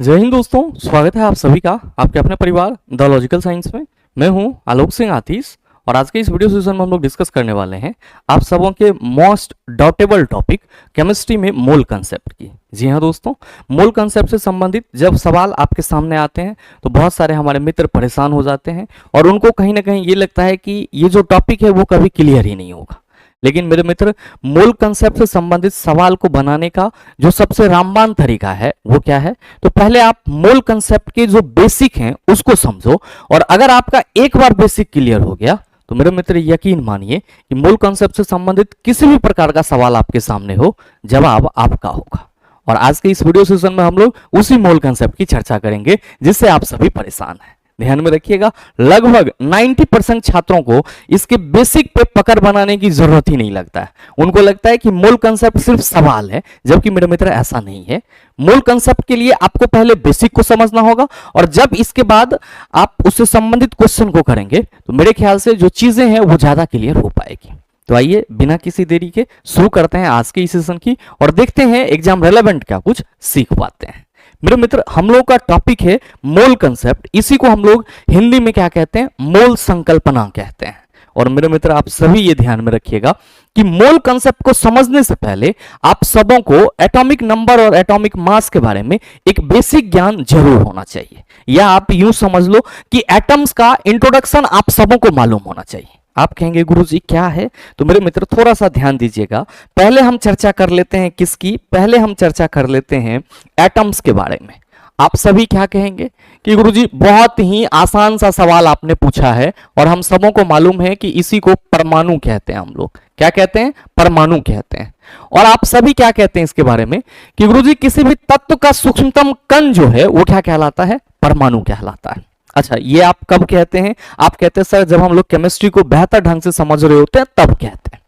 जय हिंद दोस्तों, स्वागत है आप सभी का आपके अपने परिवार द लॉजिकल साइंस में। मैं हूं आलोक सिंह आतीश और आज के इस वीडियो सेशन में हम लोग डिस्कस करने वाले हैं आप सबों के मोस्ट डाउटेबल टॉपिक केमिस्ट्री में मोल कंसेप्ट की। जी हां दोस्तों, मोल कंसेप्ट से संबंधित जब सवाल आपके सामने आते हैं तो बहुत सारे हमारे मित्र परेशान हो जाते हैं और उनको कहीं ना कहीं ये लगता है कि ये जो टॉपिक है वो कभी क्लियर ही नहीं होगा। लेकिन मेरे मित्र, मोल कंसेप्ट से संबंधित सवाल को बनाने का जो सबसे रामबाण तरीका है वो क्या है? तो पहले आप मोल कंसेप्ट के जो बेसिक हैं उसको समझो और अगर आपका एक बार बेसिक क्लियर हो गया तो मेरे मित्र यकीन मानिए कि मोल कंसेप्ट से संबंधित किसी भी प्रकार का सवाल आपके सामने हो, जवाब आपका होगा। और आज के इस वीडियो सेशन में हम लोग उसी मोल कंसेप्ट की चर्चा करेंगे जिससे आप सभी परेशान हैं। ध्यान में रखिएगा, लगभग 90% छात्रों को इसके बेसिक पे पकड़ बनाने की जरूरत ही नहीं लगता है। उनको लगता है कि मोल कंसेप्ट सिर्फ सवाल है, जबकि मेरे मित्र ऐसा नहीं है। मोल कंसेप्ट के लिए आपको पहले बेसिक को समझना होगा और जब इसके बाद आप उससे संबंधित क्वेश्चन को करेंगे तो मेरे ख्याल से जो चीजें हैं वो ज्यादा क्लियर हो पाएगी। तो आइए बिना किसी देरी के शुरू करते हैं आज के इस सेशन की और देखते हैं एग्जाम रेलेवेंट क्या कुछ सीख पाते हैं। मेरे मित्र, हम लोग का टॉपिक है मोल कंसेप्ट। इसी को हम लोग हिंदी में क्या कहते हैं? मोल संकल्पना कहते हैं। और मेरे मित्र, आप सभी ये ध्यान में रखिएगा कि मोल कंसेप्ट को समझने से पहले आप सबों को एटॉमिक नंबर और एटॉमिक मास के बारे में एक बेसिक ज्ञान जरूर होना चाहिए, या आप यूं समझ लो कि एटम्स का इंट्रोडक्शन आप सबों को मालूम होना चाहिए। आप कहेंगे गुरुजी क्या है? तो मेरे मित्र थोड़ा सा ध्यान दीजिएगा। पहले हम चर्चा कर लेते हैं किसकी? पहले हम चर्चा कर लेते हैं एटम्स के बारे में। आप सभी क्या कहेंगे कि गुरुजी बहुत ही आसान सा सवाल आपने पूछा है और हम सबों को मालूम है कि इसी को परमाणु कहते हैं। हम लोग क्या कहते हैं? परमाणु कहते हैं। और आप सभी क्या कहते हैं इसके बारे में कि गुरुजी किसी भी तत्व का सूक्ष्मतम कण जो है वो क्या कहलाता है? परमाणु कहलाता है। अच्छा, ये आप कब कहते हैं? आप कहते हैं सर जब हम लोग केमिस्ट्री को बेहतर ढंग से समझ रहे होते हैं तब कहते हैं।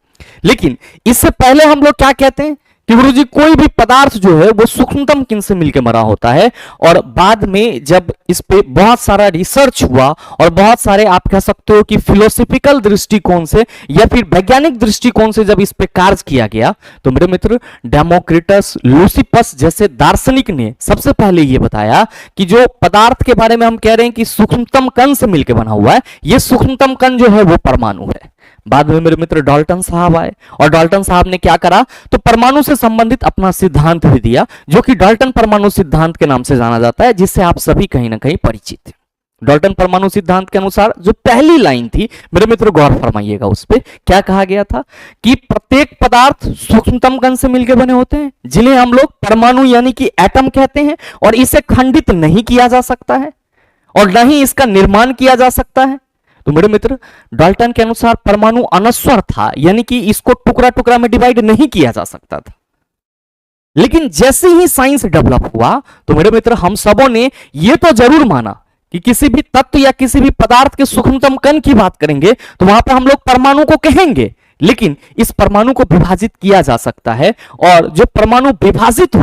लेकिन इससे पहले हम लोग क्या कहते हैं कि गुरुजी कोई भी पदार्थ जो है वो सूक्ष्मतम कण से मिलकर बना होता है। और बाद में जब इस पे बहुत सारा रिसर्च हुआ और बहुत सारे आप कह सकते हो कि फिलोसफिकल दृष्टिकोण से या फिर वैज्ञानिक दृष्टिकोण से जब इस पे कार्य किया गया तो मेरे मित्र डेमोक्रिटस, लूसिपस जैसे दार्शनिक ने सबसे पहले ये बताया कि जो पदार्थ के बारे में हम कह रहे हैं कि सूक्ष्मतम कण से मिलकर बना हुआ है, ये सूक्ष्मतम कण जो है वो परमाणु है। बाद में मेरे मित्र डाल्टन साहब आए और डाल्टन साहब ने क्या करा? तो परमाणु से संबंधित अपना सिद्धांत भी दिया जो कि डाल्टन परमाणु सिद्धांत के नाम से जाना जाता है, जिससे आप सभी कहीं ना कहीं परिचित हैं। डाल्टन परमाणु सिद्धांत के अनुसार जो पहली लाइन थी मेरे मित्र गौर फरमाइएगा, उस पे क्या कहा गया था कि प्रत्येक पदार्थ सूक्ष्मतम कण से मिलकर बने होते हैं जिन्हें हम लोग परमाणु यानी कि एटम कहते हैं और इसे खंडित नहीं किया जा सकता है और न ही इसका निर्माण किया जा सकता है। तो मेरे मित्र, डाल्टन के अनुसार परमाणु अनस्वर था, यानी कि इसको टुकड़ा टुकड़ा में डिवाइड नहीं किया जा सकता था। लेकिन जैसे ही साइंस डेवलप हुआ तो मेरे मित्र हम सबों ने यह तो जरूर माना कि किसी भी तत्व या किसी भी पदार्थ के सूक्ष्मतम कण की बात करेंगे तो वहां पर हम लोग परमाणु को कहेंगे, लेकिन इस परमाणु को विभाजित किया जा सकता है। और जो परमाणु विभाजित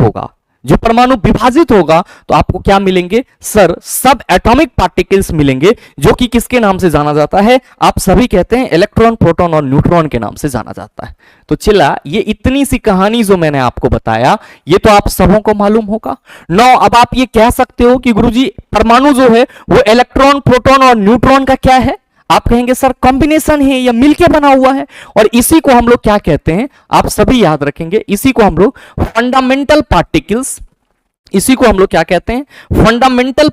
होगा तो आपको क्या मिलेंगे सर? सब एटॉमिक पार्टिकल्स मिलेंगे, जो कि किसके नाम से जाना जाता है? आप सभी कहते हैं इलेक्ट्रॉन, प्रोटॉन और न्यूट्रॉन के नाम से जाना जाता है। तो चला, ये इतनी सी कहानी जो मैंने आपको बताया ये तो आप सबों को मालूम होगा। नो, अब आप ये कह सकते हो कि गुरुजी परमाणु जो है वो इलेक्ट्रॉन, प्रोटॉन और न्यूट्रॉन का क्या है? आप कहेंगे सर कॉम्बिनेशन है या मिलके बना हुआ है। और इसी को हम लोग क्या कहते हैं? आप सभी याद रखेंगे, इसी को हम लोग फंडामेंटल पार्टिकल्स, इसी को हम लोग क्या कहते हैं? फंडामेंटल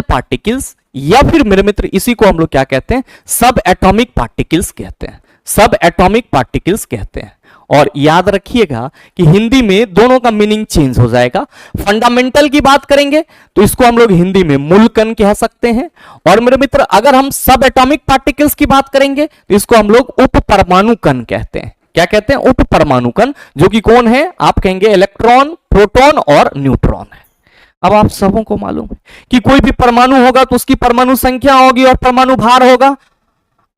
पार्टिकल्स, या फिर मेरे मित्र इसी को हम लोग क्या कहते हैं? सब एटॉमिक पार्टिकल्स कहते हैं। सब एटॉमिक पार्टिकल्स कहते हैं। और याद रखिएगा कि हिंदी में दोनों का मीनिंग चेंज हो जाएगा। फंडामेंटल की बात करेंगे तो इसको हम लोग हिंदी में मूल कण कह सकते हैं। और मेरे मित्र अगर हम सब एटॉमिक पार्टिकल्स की बात करेंगे तो इसको हम लोग उप परमाणु कण कहते हैं। क्या कहते हैं? उप परमाणु कण, जो कि कौन है? आप कहेंगे इलेक्ट्रॉन, प्रोटॉन और न्यूट्रॉन है। अब आप सबों को मालूम है कि कोई भी परमाणु होगा तो उसकी परमाणु संख्या होगी और परमाणु भार होगा।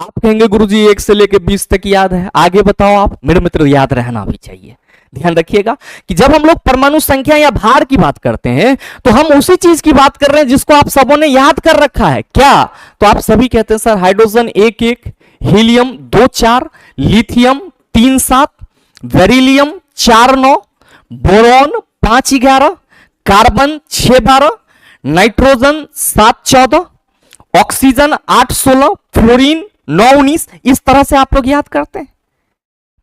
आप कहेंगे गुरुजी 1 से लेकर 20 तक याद है, आगे बताओ आप। मेरे मित्र याद रहना भी चाहिए। ध्यान रखिएगा कि जब हम लोग परमाणु संख्या या भार की बात करते हैं तो हम उसी चीज की बात कर रहे हैं जिसको आप सबों ने याद कर रखा है। क्या? तो आप सभी कहते हैं sir hydrogen 1-1, helium 2-4, lithium 3-7, beryllium 4-9, boron 5-11, carbon 612, nitrogen 714, oxygen 816, fluorine 919, इस तरह से आप लोग याद करते हैं।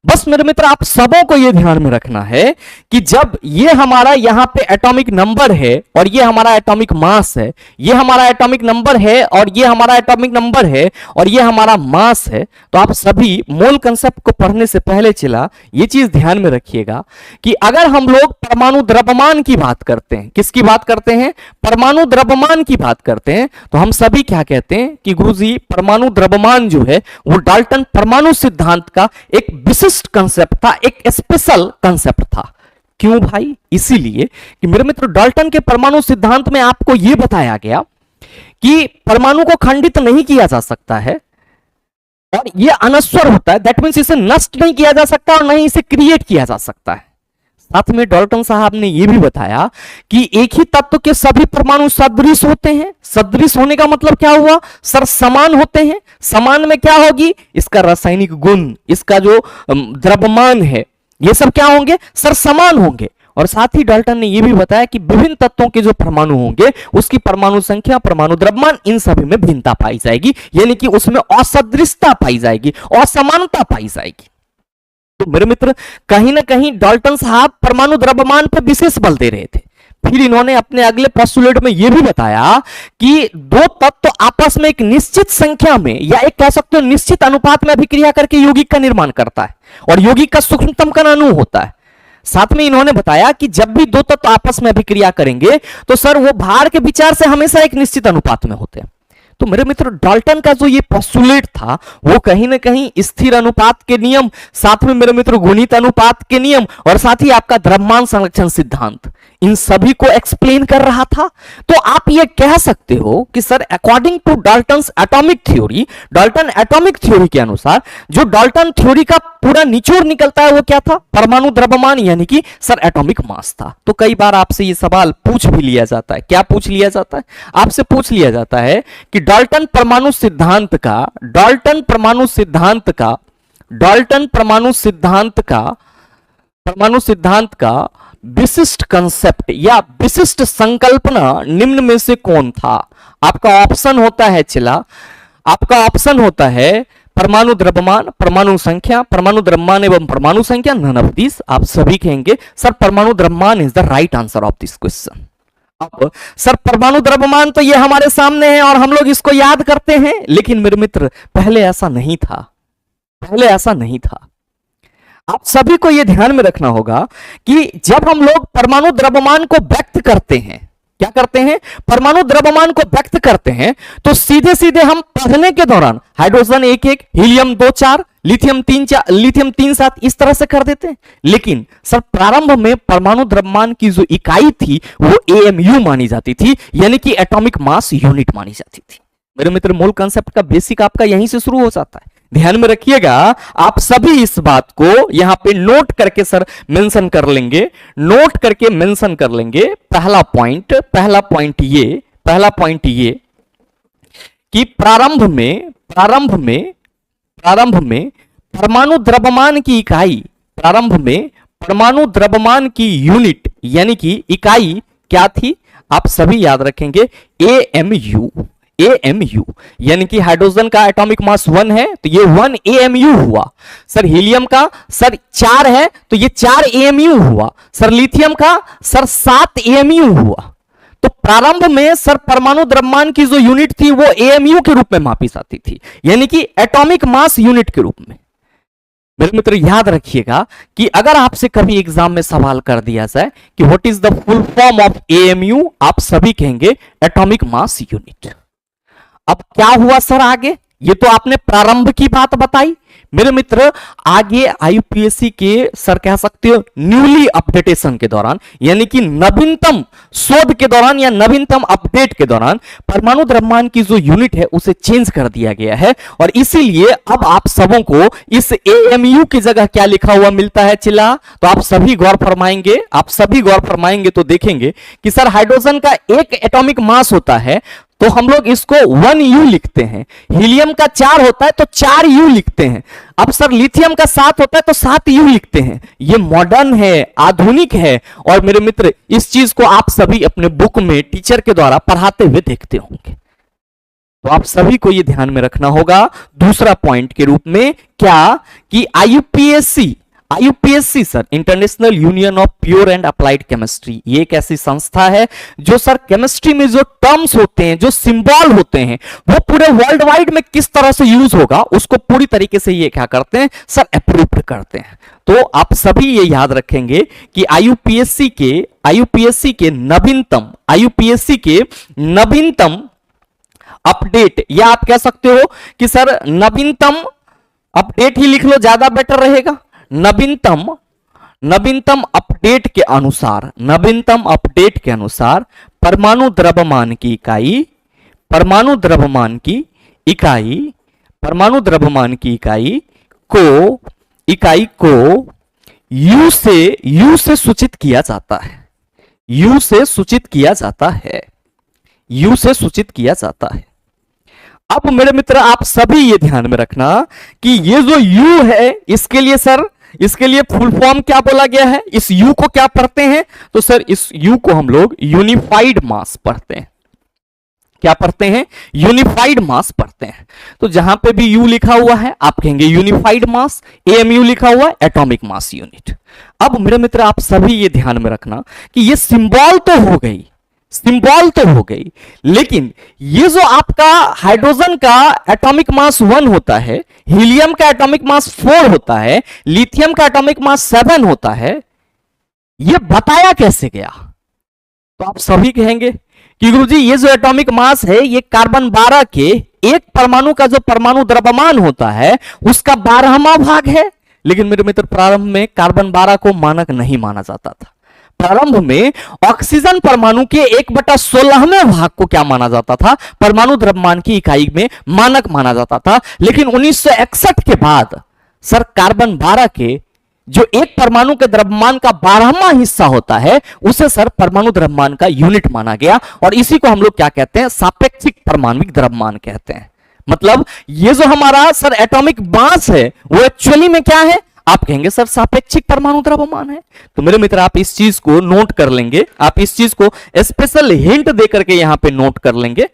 बस मेरे मित्र आप सबों को यह ध्यान में रखना है कि जब ये हमारा यहां पे एटॉमिक नंबर है और ये हमारा एटॉमिक मास है, ये हमारा एटॉमिक नंबर है और ये हमारा एटॉमिक नंबर है और ये हमारा मास है, तो आप सभी मोल कंसेप्ट को पढ़ने से पहले चला ये चीज ध्यान में रखिएगा कि अगर हम लोग परमाणु द्रव्यमान की बात करते हैं, किसकी बात करते हैं, परमाणु द्रव्यमान की बात करते हैं, तो हम सभी क्या कहते हैं कि गुरुजी परमाणु द्रव्यमान जो है वो डाल्टन परमाणु सिद्धांत का एक विशिष्ट कंसेप्ट था, एक स्पेशल कंसेप्ट था। क्यों भाई? इसीलिए कि मेरे मित्र डाल्टन के परमाणु सिद्धांत में आपको यह बताया गया कि परमाणु को खंडित नहीं किया जा सकता है और यह अनश्वर होता है, दैट मींस इसे नष्ट नहीं किया जा सकता और नहीं इसे क्रिएट किया जा सकता है। साथ में डाल्टन साहब ने यह भी बताया कि एक ही तत्व के सभी परमाणु सदृश होते हैं। सदृश होने का मतलब क्या हुआ सर? समान होते हैं। समान में क्या होगी? इसका रासायनिक गुण, इसका जो द्रव्यमान है, ये सब क्या होंगे सर? समान होंगे। और साथ ही डाल्टन ने यह भी बताया कि विभिन्न तत्वों के जो परमाणु होंगे उसकी परमाणु संख्या, परमाणु द्रव्यमान, इन सभी में भिन्नता पाई जाएगी, यानी कि उसमें असदृशता पाई जाएगी, असमानता पाई जाएगी। तो मेरे मित्र कहीं ना कहीं डाल्टन साहब परमाणु द्रव्यमान पर विशेष बल दे रहे थे। फिर इन्होंने अपने अगले पोस्टुलेट में यह भी बताया कि दो तत्व आपस में एक निश्चित संख्या में या एक कह सकते हो निश्चित अनुपात में अभिक्रिया करके यौगिक का निर्माण करता है और यौगिक का सूक्ष्मतम कण अणु होता है। साथ में इन्होंने बताया कि जब भी दो तत्व आपस में अभिक्रिया करेंगे तो सर वो भार के विचार से हमेशा एक निश्चित अनुपात में होते हैं। तो मेरे मित्र डाल्टन का जो ये पोस्टुलेट था वो कहीं ना कहीं स्थिर अनुपात के नियम, साथ में मेरे मित्र गुणित अनुपात के नियम और साथ ही आपका द्रव्यमान संरक्षण सिद्धांत, इन सभी को एक्सप्लेन कर रहा था। तो आप ये कह सकते हो कि sir according to Dalton's atomic theory, Dalton atomic theory के अनुसार जो डाल्टन थ्योरी का पूरा निचोड़ निकलता है वो क्या था? परमाणु द्रव्यमान, यानी कि सर एटॉमिक मास था। तो कई बार आपसे ये सवाल पूछ भी लिया जाता है। क्या पूछ लिया जाता है? आपसे पूछ लिया जाता है कि डाल्टन परमाणु सिद्धांत का, डाल्टन परमाणु सिद्धांत का, डाल्टन परमाणु सिद्धांत का, परमाणु सिद्धांत का विशिष्ट कंसेप्ट या विशिष्ट संकल्पना निम्न में से कौन था? आपका ऑप्शन होता है चला, आपका ऑप्शन होता है परमाणु द्रव्यमान, परमाणु संख्या, परमाणु द्रव्यमान एवं परमाणु संख्या, नन ऑफ दिस। आप सभी कहेंगे सर परमाणु द्रव्यमान is the right answer of this question. अब सर परमाणु द्रव्यमान तो ये हमारे सामने है और हम लोग इसको याद करते हैं, लेकिन मेरे मित्र पहले ऐसा नहीं था, पहले ऐसा नहीं था। आप सभी को यह ध्यान में रखना होगा कि जब हम लोग परमाणु द्रव्यमान को व्यक्त करते हैं, क्या करते हैं? परमाणु द्रव्यमान को व्यक्त करते हैं, तो सीधे सीधे हम पढ़ने के दौरान हाइड्रोजन 1-1, हीलियम 2-4, लिथियम 3-4, लिथियम 3-7 इस तरह से कर देते हैं। लेकिन सर प्रारंभ में परमाणु द्रव्यमान की जो इकाई थी वो एएमयू मानी जाती थी, यानी कि एटॉमिक मास यूनिट मानी जाती थी। मेरे मित्र मूल कंसेप्ट का बेसिक आपका यहीं से शुरू हो जाता है। ध्यान में रखिएगा, आप सभी इस बात को यहां पे नोट करके सर मेंशन कर लेंगे, नोट करके मेंशन कर लेंगे। पहला पॉइंट ये कि प्रारंभ में परमाणु द्रव्यमान की इकाई, प्रारंभ में परमाणु द्रव्यमान की यूनिट यानी कि इकाई क्या थी? आप सभी याद रखेंगे एएमयू। एएमयू यानी कि हाइड्रोजन का एटॉमिक मास 1 है तो ये 1 एएमयू हुआ। सर हीलियम का सर 4 है तो ये 4 एएमयू हुआ। सर लिथियम का सर 7 एएमयू हुआ। तो प्रारंभ में सर परमाणु द्रव्यमान की जो यूनिट थी वो एएमयू के रूप में मापी जाती थी, यानी कि एटॉमिक मास यूनिट के रूप में। मेरे मित्र याद रखिएगा कि अगर आपसे कभी एग्जाम में सवाल कर दिया जाए कि what is the full form of AMU, आप सभी कहेंगे एटॉमिक मास यूनिट। अब क्या हुआ सर आगे? ये तो आपने प्रारंभ की बात बताई। मेरे मित्र आगे आईयूपीएससी के सर कह सकते हो न्यूली अपडेटेशन के दौरान, यानी कि नवीनतम शोध के दौरान या नवीनतम अपडेट के दौरान परमाणु द्रव्यमान की जो यूनिट है उसे चेंज कर दिया गया है और इसीलिए अब आप सबों को इस एएमयू की जगह क्या लिखा हुआ मिलता है चिल्ला? तो आप सभी गौर फरमाएंगे, आप सभी गौर फरमाएंगे तो देखेंगे कि सर हाइड्रोजन का एक एटॉमिक मास होता है तो हम लोग इसको 1U लिखते हैं। हीलियम का 4 होता है तो 4U लिखते हैं। अब सर लिथियम का 7 होता है तो 7U लिखते हैं। ये मॉडर्न है, आधुनिक है। और मेरे मित्र इस चीज को आप सभी अपने बुक में टीचर के द्वारा पढ़ाते हुए देखते होंगे। तो आप सभी को ये ध्यान में रखना होगा दूसरा पॉइंट के रूप में, क्या कि आईयूपीएससी sir, international union of pure and applied chemistry, ये एक ऐसी संस्था है जो सर केमिस्ट्री में जो टर्म्स होते हैं, जो सिंबल होते हैं, वो पूरे वर्ल्ड वाइड में किस तरह से यूज होगा उसको पूरी तरीके से ये क्या करते हैं सर, अप्रूव करते हैं। तो आप सभी ये याद रखेंगे कि आईयूपीएससी के नवीनतम अपडेट, या आप कह सकते हो कि सर नवीनतम अपडेट ही लिख लो, ज्यादा बेटर रहेगा। नवीनतम अपडेट के अनुसार परमाणु द्रव्यमान की इकाई को यू से सूचित किया जाता है। अब मेरे मित्र आप सभी ये ध्यान में रखना कि ये जो U है, इसके लिए फुल फॉर्म क्या बोला गया है, इस U को क्या पढ़ते हैं, तो सर इस U को हम लोग यूनिफाइड मास पढ़ते हैं। क्या पढ़ते हैं? यूनिफाइड मास पढ़ते हैं। तो जहां पे भी U लिखा हुआ है आप कहेंगे यूनिफाइड मास, AMU लिखा हुआ है एटॉमिक मास यूनिट। अब मेरे मित्र आप सभी ये ध्यान में रखना कि ये सिंबल तो हो गई, लेकिन ये जो आपका हाइड्रोजन का एटॉमिक मास 1 होता है, हीलियम का एटॉमिक मास 4 होता है, लिथियम का एटॉमिक मास 7 होता है, ये बताया कैसे गया? तो आप सभी कहेंगे कि गुरुजी ये जो एटॉमिक मास है ये कार्बन 12 के एक परमाणु का जो परमाणु द्रव्यमान होता है उसका 12वां भाग है। लेकिन मेरे मित्र प्रारंभ में कार्बन 12 को मानक नहीं माना जाता था। प्रारंभ में ऑक्सीजन परमाणु के 1/16वें भाग को क्या माना जाता था? परमाणु द्रव्यमान की इकाई में मानक माना जाता था। लेकिन 1961 के बाद सर कार्बन 12 के जो एक परमाणु के द्रव्यमान का 12वां हिस्सा होता है उसे सर परमाणु द्रव्यमान का यूनिट माना गया, और इसी को हम लोग क्या कहते हैं? सापेक्षिक परमाणविक द्रव्यमान कहते हैं। मतलब ये जो हमारा सर एटॉमिक मास है वो एक्चुअली में क्या है? आप कहेंगे सर सापेक्षिक परमाणु द्रव्यमान है। तो मेरे मित्र आप इस चीज को नोट कर लेंगे, आप इस चीज को स्पेशल हिंट दे करके यहां पे नोट कर लेंगे,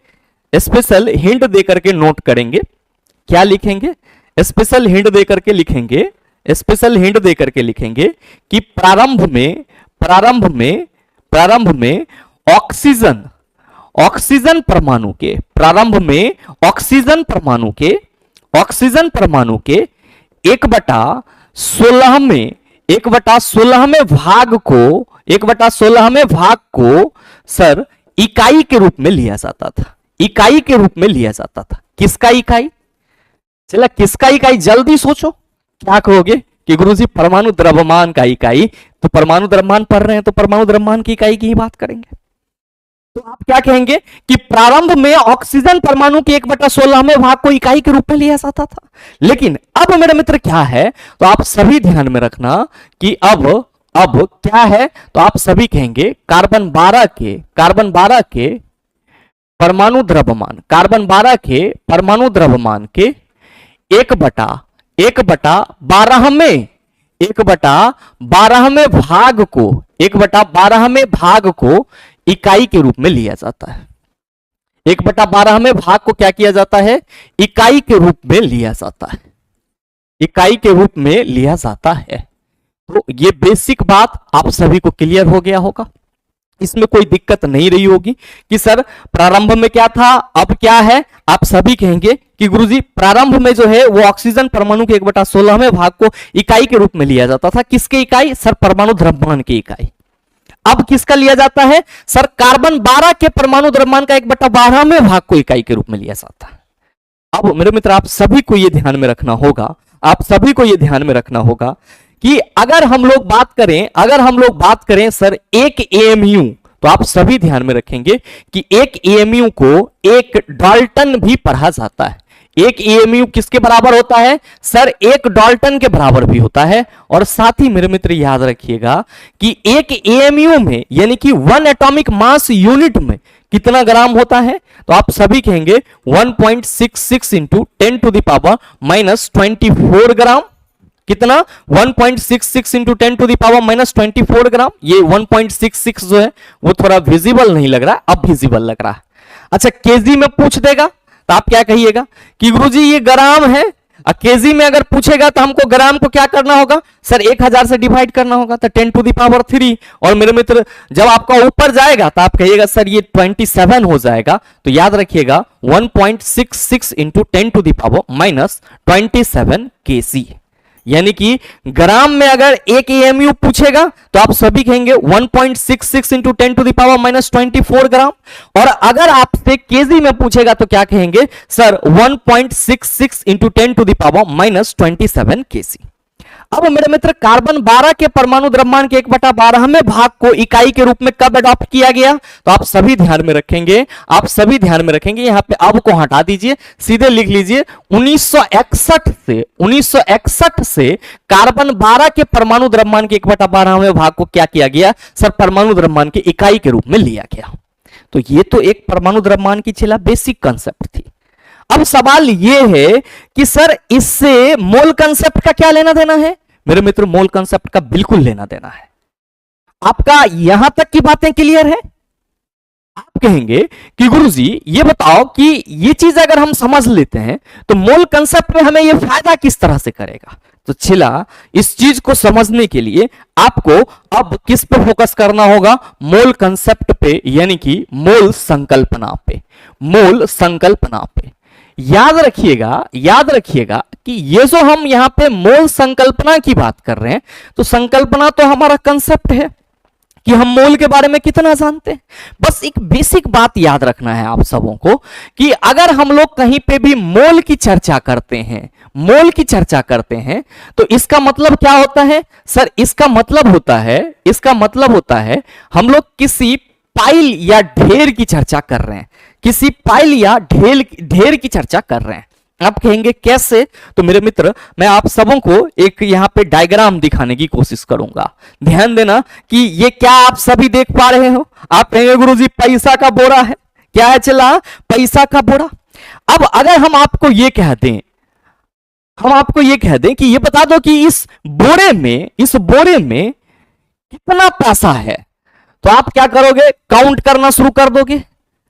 स्पेशल हिंट दे करके नोट करेंगे। क्या लिखेंगे? स्पेशल हिंट दे करके लिखेंगे कि प्रारंभ में ऑक्सीजन परमाणु के 1/16वें भाग को सर इकाई के रूप में लिया जाता था। किसका इकाई? चला किसका इकाई? जल्दी सोचो, क्या कहोगे कि गुरुजी परमाणु द्रव्यमान का इकाई। तो परमाणु द्रव्यमान पढ़ रहे हैं तो परमाणु द्रव्यमान की इकाई की ही बात करेंगे। तो आप क्या कहेंगे कि प्रारंभ में ऑक्सीजन परमाणु के 1/16वें भाग को इकाई के रूप में लिया जाता था। लेकिन अब मेरे मित्र क्या है? तो आप सभी ध्यान में रखना कि अब क्या है? तो आप सभी कहेंगे कार्बन 12 के परमाणु द्रव्यमान के 1/12वें भाग को इकाई के रूप में लिया जाता है। 1/12वें भाग को क्या किया जाता है? इकाई के रूप में लिया जाता है। तो ये बेसिक बात आप सभी को क्लियर हो गया होगा, इसमें कोई दिक्कत नहीं रही होगी कि सर प्रारंभ में क्या था, अब क्या है। आप सभी कहेंगे कि गुरुजी प्रारंभ में जो है वो ऑक्सीजन परमाणु के 1/16वें भाग को इकाई के रूप में लिया जाता था। किसके इकाई? सर परमाणु द्रव्यमान की इकाई। अब किसका लिया जाता है? सर कार्बन 12 के परमाणु द्रव्यमान का 1/12वें भाग को इकाई के रूप में लिया जाता है। अब मेरे मित्र आप सभी को यह ध्यान में रखना होगा, कि अगर हम लोग बात करें सर एक AMU, तो आप सभी ध्यान में रखेंगे कि एक AMU को एक डाल्टन भी पढ़ा जाता है। एक एएमयू किसके बराबर होता है सर, 1 डाल्टन के बराबर भी होता है। और साथ ही मेरे मित्र याद रखिएगा कि एक एएमयू में यानी कि 1 एटॉमिक मास यूनिट में कितना ग्राम होता है, तो आप सभी कहेंगे 1.66 इंटू 10⁻⁻24 ग्राम। कितना 1.66 इंटू 10⁻⁻24 ग्राम। ये 1.66 जो है वो थोड़ा विजिबल नहीं लग रहा, अब विजिबल लग रहा है। अच्छा केजी में पूछ देगा तो आप क्या कहिएगा कि गुरुजी ये ग्राम है, और केजी में अगर पूछेगा तो हमको ग्राम को क्या करना होगा सर, 1000 से डिवाइड करना होगा, तो 10⁻3। और मेरे मित्र जब आपका ऊपर जाएगा तो आप कहिएगा सर ये 27 हो जाएगा। तो याद रखिएगा 1.66 इंटू 10⁻⁻27 केजी, यानी कि ग्राम में अगर एक एएमयू पूछेगा तो आप सभी कहेंगे 1.66 इंटू 10⁻⁻24 ग्राम। और अगर आपसे केजी में पूछेगा तो क्या कहेंगे सर, 1.66 इंटू 10⁻⁻27 केजी। अब मेरे मित्र कार्बन 12 के परमाणु द्रव्यमान के 1/12वें भाग को इकाई के रूप में कब अडॉप्ट किया गया, तो आप सभी ध्यान में रखेंगे, आप सभी ध्यान में रखेंगे। यहां पे अब को हटा दीजिए, सीधे लिख लीजिए 1961 से कार्बन 12 के परमाणु द्रव्यमान के 1/12वें भाग को क्या किया गया सर, परमाणु द्रव्यमान की इकाई के रूप में लिया गया। तो ये तो एक परमाणु द्रव्यमान की छिला बेसिक कंसेप्ट थी। अब सवाल यह है कि सर इससे मोल कंसेप्ट का क्या लेना देना है, मेरे मित्र मोल कंसेप्ट का बिल्कुल लेना देना है। आपका यहां तक की बातें क्लियर है? आप कहेंगे कि गुरुजी ये बताओ कि ये चीज अगर हम समझ लेते हैं तो मोल कंसेप्ट में हमें ये फायदा किस तरह से करेगा। तो छिला इस चीज को समझने के लिए आपको अब किस पे फोकस करना होगा, मोल कंसेप्ट पे, यानी कि मोल संकल्पना पे, मोल संकल्पना पे। याद रखिएगा कि ये जो हम यहां पे मोल संकल्पना की बात कर रहे हैं, तो संकल्पना तो हमारा कंसेप्ट है कि हम मोल के बारे में कितना जानते हैं। बस एक बेसिक बात याद रखना है आप सबों को कि अगर हम लोग कहीं पे भी मोल की चर्चा करते हैं, मोल की चर्चा करते हैं, तो इसका मतलब क्या होता है सर, इसका मतलब होता है हम लोग किसी पाइल या ढेर की चर्चा कर रहे हैं, किसी पाइल या ढेर की चर्चा कर रहे हैं। आप कहेंगे कैसे, तो मेरे मित्र मैं आप सबों को एक यहां पे डायग्राम दिखाने की कोशिश करूंगा। ध्यान देना कि ये क्या आप सभी देख पा रहे हो। आप कहेंगे गुरुजी पैसा का बोरा है, क्या है चला, पैसा का बोरा। अब अगर हम आपको ये कह दें कि ये बता दो कि इस बोरे में कितना पैसा है, तो आप क्या करोगे, काउंट करना शुरू कर दोगे,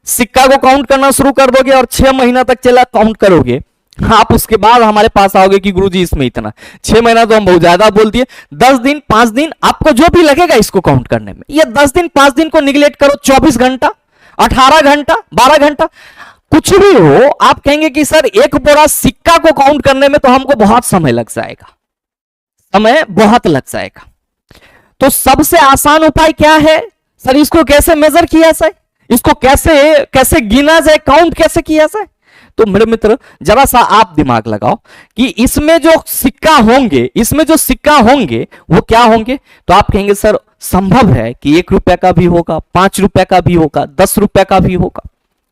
सिक्का को काउंट करना शुरू कर दोगे और 6 महीना तक चला काउंट करोगे। आप उसके बाद हमारे पास आओगे कि गुरुजी इसमें इतना, 6 महीना तो हम बहुत ज्यादा बोल दिए, 10 दिन 5 दिन आपको जो भी लगेगा इसको काउंट करने में, ये 10 दिन 5 दिन को निगलेक्ट करो, 24 घंटा 18 घंटा 12 घंटा कुछ भी हो, आप कहेंगे कि सर एक बोरा सिक्का को काउंट करने में तो हमको बहुत समय लग जाएगा, समय बहुत लग जाएगा। तो सबसे आसान उपाय क्या है सर, इसको कैसे मेजर किया जाए, इसको कैसे गिना जाए, काउंट कैसे किया जाए। तो मेरे मित्र जरा सा आप दिमाग लगाओ कि इसमें जो सिक्का होंगे वो क्या होंगे। तो आप कहेंगे सर संभव है कि 1 रुपए का भी होगा, 5 रुपए का भी होगा, 10 रुपए का भी होगा,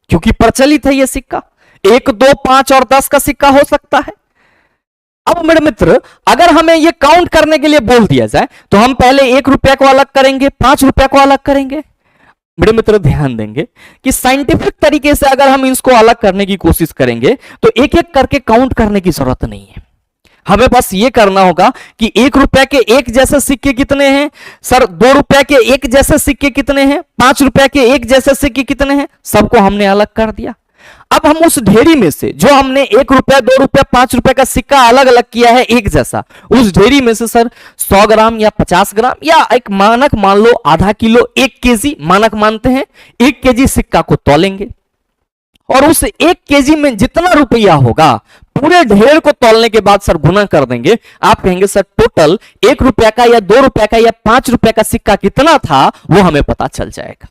क्योंकि प्रचलित है ये सिक्का। 1, 2, 5 और 10 का सिक्का हो सकता है। अब मेरे मित्र अगर हमें ये काउंट करने के लिए बोल दिया जाए तो हम पहले 1 रुपया को अलग करेंगे, 5 रुपया को अलग करेंगे। मेरे मित्र ध्यान देंगे कि साइंटिफिक तरीके से अगर हम इसको अलग करने की कोशिश करेंगे तो एक एक करके काउंट करने की जरूरत नहीं है। हमें बस ये करना होगा कि 1 रुपए के एक जैसे सिक्के कितने हैं सर, 2 रुपए के एक जैसे सिक्के कितने हैं, 5 रुपए के एक जैसे सिक्के कितने हैं, सबको हमने अलग कर दिया। अब हम उस ढेरी में से जो हमने 1 रुपया 2 रुपया 5 रुपए का सिक्का अलग अलग किया है एक जैसा, उस ढेरी में से सर 100 ग्राम या 50 ग्राम या एक मानक मान लो आधा किलो, 1 केजी मानक मानते हैं, 1 केजी सिक्का को तौलेंगे और उस 1 केजी में जितना रुपया होगा पूरे ढेर को तौलने के बाद सर गुना कर देंगे। आप कहेंगे सर टोटल 1 रुपया का या 2 रुपया का या 5 रुपया का सिक्का कितना था वो हमें पता चल जाएगा।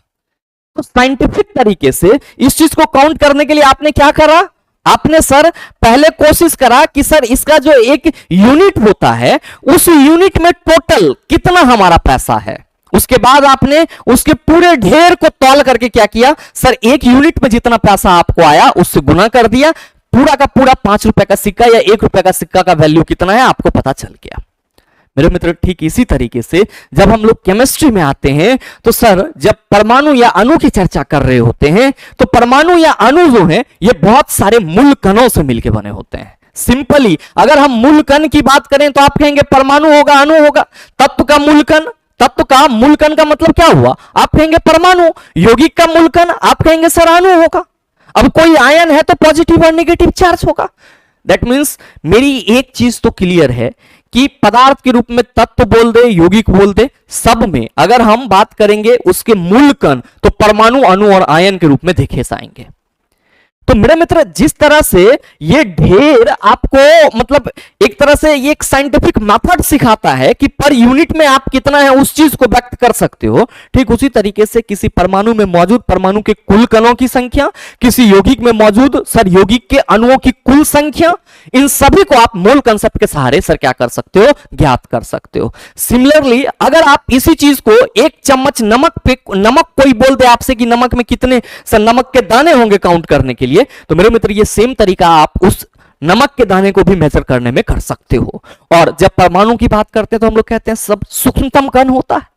तो साइंटिफिक तरीके से इस चीज को काउंट करने के लिए आपने क्या करा, आपने सर पहले कोशिश करा कि सर इसका जो एक यूनिट होता है उस यूनिट में टोटल कितना हमारा पैसा है। उसके बाद आपने उसके पूरे ढेर को तौल करके क्या किया सर, 1 यूनिट में जितना पैसा आपको आया उससे गुना कर दिया, पूरा का पूरा 5 रुपए का सिक्का या 1 रुपए का सिक्का का वैल्यू कितना है आपको पता चल गया। मेरे मित्र ठीक इसी तरीके से जब हम लोग केमिस्ट्री में आते हैं तो सर जब परमाणु या अणु की चर्चा कर रहे होते हैं तो परमाणु या अणु जो है ये बहुत सारे मूल कणों से मिलकर बने होते हैं। सिंपली अगर हम मूल कण की बात करें तो आप कहेंगे परमाणु होगा, अणु होगा। तत्व का मूल कण, तत्व का मूल कण का मतलब क्या हुआ? आप कहेंगे परमाणु। यौगिक का मूल कण आप कहेंगे सर अणु होगा। अब कोई आयन है तो पॉजिटिव और नेगेटिव चार्ज होगा। दैट मीन्स मेरी एक चीज तो क्लियर है कि पदार्थ के रूप में तत्व बोल दे, यौगिक बोल दे, सब में अगर हम बात करेंगे उसके मूल कण तो परमाणु, अणु और आयन के रूप में देखे जाएंगे। तो मेरे मित्र जिस तरह से ये ढेर आपको मतलब एक तरह से ये एक साइंटिफिक मेथड सिखाता है कि पर यूनिट में आप कितना है उस चीज को व्यक्त कर सकते हो, ठीक उसी तरीके से किसी परमाणु में मौजूद परमाणु के कुल कणों की संख्या, किसी यौगिक में मौजूद सर यौगिक के अणुओं की कुल संख्या, इन सभी को आप मोल कंसेप्ट के सहारे सर क्या कर सकते हो? ज्ञात कर सकते हो। सिमिलरली अगर आप इसी चीज को एक चम्मच नमक पे, नमक कोई बोल दे आपसे कि नमक में कितने सर नमक के दाने होंगे काउंट करने के लिए, तो मेरे मित्र ये सेम तरीका आप उस नमक के दाने को भी मेजर करने में कर सकते हो। और जब परमाणु की बात करते हैं तो हम लोग कहते हैं सब सूक्ष्मतम कण होता है।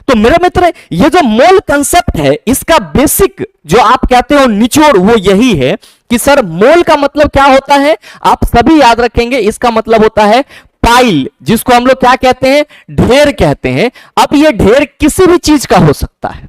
तो मेरे मित्र ये जो मोल कंसेप्ट है इसका बेसिक जो आप कहते हो निचोड़ वो यही है कि सर मोल का मतलब क्या होता है आप सभी याद रखेंगे। इसका मतलब होता है पाइल, जिसको हम लोग क्या कहते हैं? ढेर कहते हैं। अब ये ढेर किसी भी चीज का हो सकता है।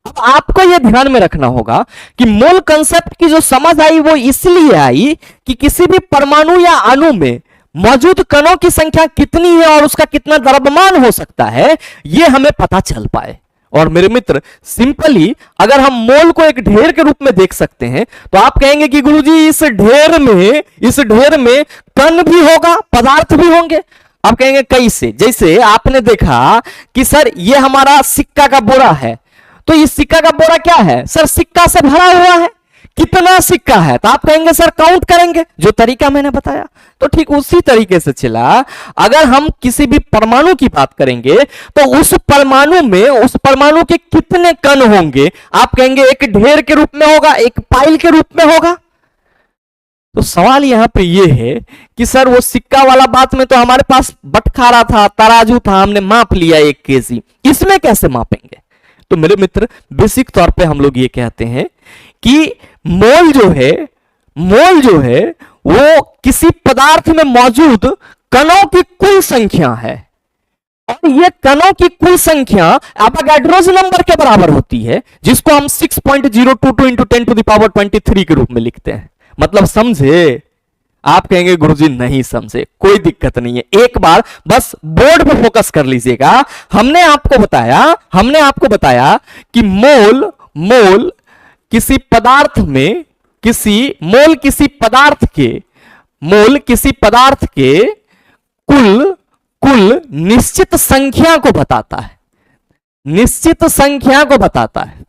अब आपको यह ध्यान में रखना होगा कि मोल कंसेप्ट की जो समझ आई वो इसलिए आई कि किसी भी परमाणु या अणु में मौजूद कणों की संख्या कितनी है और उसका कितना द्रव्यमान हो सकता है ये हमें पता चल पाए। और मेरे मित्र सिंपली अगर हम मोल को एक ढेर के रूप में देख सकते हैं तो आप कहेंगे कि गुरुजी इस ढेर में कण भी होगा, पदार्थ भी होंगे। आप कहेंगे कैसे? जैसे आपने देखा कि सर ये हमारा सिक्का का बोरा है, तो इस सिक्का का बोरा क्या है? सर सिक्का से भरा हुआ है। कितना सिक्का है? तो आप कहेंगे सर काउंट करेंगे, जो तरीका मैंने बताया। तो ठीक उसी तरीके से चला अगर हम किसी भी परमाणु की बात करेंगे तो उस परमाणु के कितने कण होंगे? आप कहेंगे एक ढेर के रूप में होगा, एक पाइल के रूप में होगा। तो सवाल यहां पे ये है कि सर वो सिक्का वाला बात में तो हमारे पास बटखारा था, तराजू था, हमने माप लिया 1 केजी, इसमें कैसे मापेंगे? तो मेरे मित्र बेसिक तौर पे हम लोग ये कहते हैं कि मोल जो है वो किसी पदार्थ में मौजूद कणों की कुल संख्या है और ये कणों की कुल संख्या एवोगाड्रोस नंबर के बराबर होती है, जिसको हम 6.022 इंटू 10 टू द पावर 23 के रूप में लिखते हैं। मतलब समझे? आप कहेंगे गुरुजी नहीं समझे, कोई दिक्कत नहीं है, एक बार बस बोर्ड पे फोकस कर लीजिएगा। हमने आपको बताया कि मोल किसी पदार्थ के कुल निश्चित संख्या को बताता है।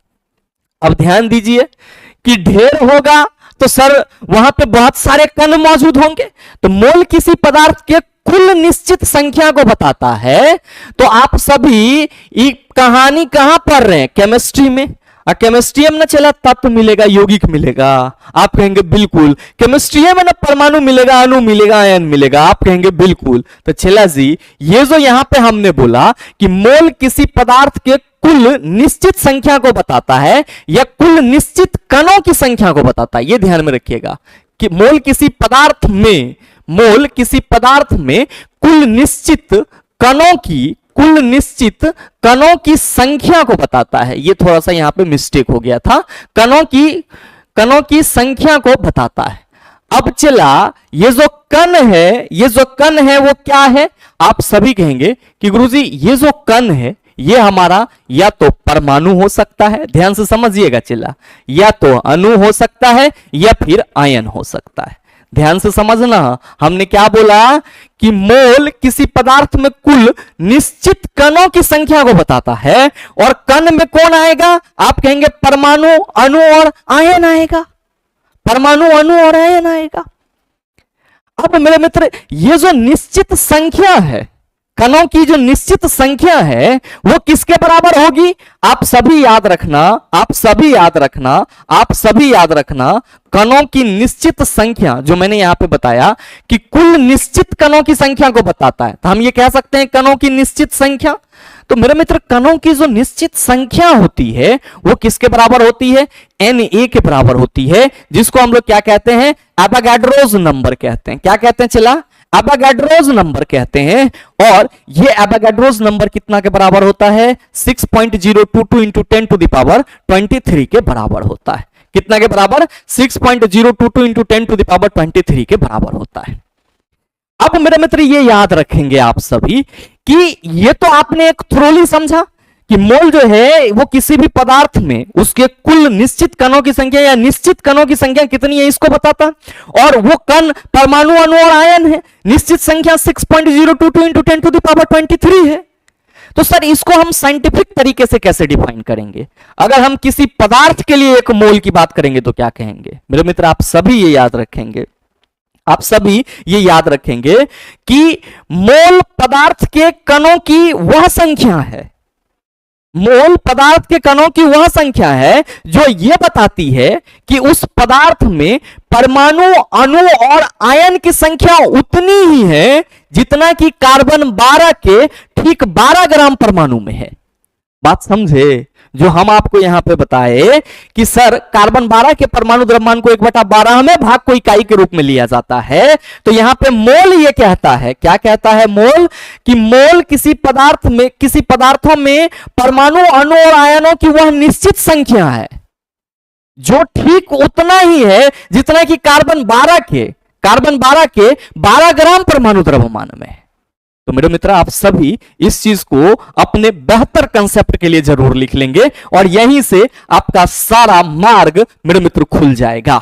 अब ध्यान दीजिए कि ढेर होगा तो सर वहां पे बहुत सारे कण मौजूद होंगे, तो मोल किसी पदार्थ के कुल निश्चित संख्या को बताता है। तो आप सभी कहानी कहां पढ़ रहे हैं? केमिस्ट्री में। और केमिस्ट्री में ना चला तत्व मिलेगा, यौगिक मिलेगा। आप कहेंगे बिल्कुल। केमिस्ट्री में ना परमाणु मिलेगा, अणु मिलेगा, आयन मिलेगा। आप कहेंगे बिल्कुल। तो चला जी ये जो यहां पे हमने बोला कि मोल किसी पदार्थ के कुल निश्चित संख्या को बताता है या कुल निश्चित कणों की संख्या को बताता है, ये ध्यान में रखिएगा कि मोल किसी पदार्थ में कुल निश्चित कणों की संख्या को बताता है। ये थोड़ा सा यहां पे मिस्टेक हो गया था, कणों की संख्या को बताता है। अब चला ये जो कण है वो क्या है? आप सभी कहेंगे कि गुरुजी ये जो कण है ये हमारा या तो परमाणु हो सकता है, ध्यान से समझिएगा चला, या तो अणु हो सकता है या फिर आयन हो सकता है। ध्यान से समझना, हमने क्या बोला कि मोल किसी पदार्थ में कुल निश्चित कणों की संख्या को बताता है और कण में कौन आएगा? आप कहेंगे परमाणु, अणु और आयन आएगा। परमाणु, अणु और आयन आएगा। अब मेरे मित्र ये जो निश्चित संख्या है कणों की जो निश्चित संख्या है वो किसके बराबर होगी? आप सभी याद रखना, आप सभी याद रखना, आप सभी याद रखना, कणों की निश्चित संख्या जो मैंने यहां पे बताया कि कुल निश्चित कणों की संख्या को बताता है, तो हम ये कह सकते हैं कणों की निश्चित संख्या। तो मेरे मित्र, कणों की जो निश्चित संख्या होती है वो किसके बराबर होती है? Na के बराबर होती है, जिसको हम लोग क्या कहते हैं? एवोगाड्रोस नंबर कहते हैं। क्या कहते हैं चला? एवोगाड्रोस नंबर कहते हैं। और ये एवोगाड्रोस नंबर कितना के बराबर होता है? 6.022 इंटू 10 टू द पावर 23 के बराबर होता है। कितना के बराबर? 6.022 इंटू 10 टू द पावर 23 के बराबर होता है। अब मेरे मित्र ये याद रखेंगे आप सभी कि ये तो आपने एक थ्योरी समझा कि मोल जो है वो किसी भी पदार्थ में उसके कुल निश्चित कणों की संख्या या निश्चित कणों की संख्या कितनी है इसको बताता है। और वो कण परमाणु, अणु और आयन है। निश्चित संख्या 6.022 इंटू 10 टू द पावर 23 है। तो सर इसको हम साइंटिफिक तरीके से कैसे डिफाइन करेंगे? अगर हम किसी पदार्थ के लिए एक मोल की बात करेंगे तो क्या कहेंगे? मेरे मित्र, आप सभी ये याद रखेंगे, आप सभी ये याद रखेंगे कि मोल पदार्थ के कणों की वह संख्या है, मोल पदार्थ के कणों की वह संख्या है जो यह बताती है कि उस पदार्थ में परमाणु, अणु और आयन की संख्या उतनी ही है जितना कि कार्बन 12 के ठीक 12 ग्राम परमाणु में है। बात समझे? जो हम आपको यहां पे बताए कि सर कार्बन 12 के परमाणु द्रव्यमान को 1/12 में भाग को इकाई के रूप में लिया जाता है। तो यहां पे मोल ये कहता है, क्या कहता है मोल? कि मोल किसी पदार्थ में, किसी पदार्थों में परमाणु, अणु और आयनों की वह निश्चित संख्या है जो ठीक उतना ही है जितना कि कार्बन 12 के 12 ग्राम परमाणु द्रव्यमान में है। तो मेरे मित्र, आप सभी इस चीज को अपने बेहतर कंसेप्ट के लिए जरूर लिख लेंगे और यहीं से आपका सारा मार्ग मेरे मित्र खुल जाएगा।